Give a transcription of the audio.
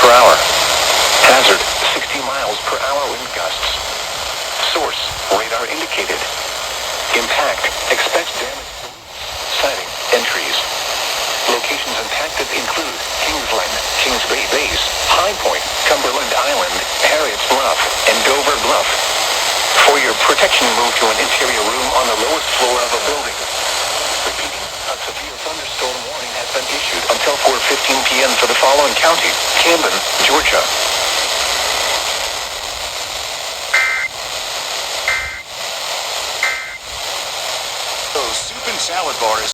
per hour. Hazard, 60 miles per hour wind gusts. Source, radar indicated. Impact, expect damage. Sighting, entries. Locations impacted include Kingsland, Kings Bay Base, High Point, Cumberland Island, Harriet's Bluff, and Dover Bluff. For your protection, move to an interior room on the lowest floor of a building. Repeating, a severe thunderstorm warning has been issued until 4:15 p.m. for the following counties: Camden, Georgia. Soup and salad bar is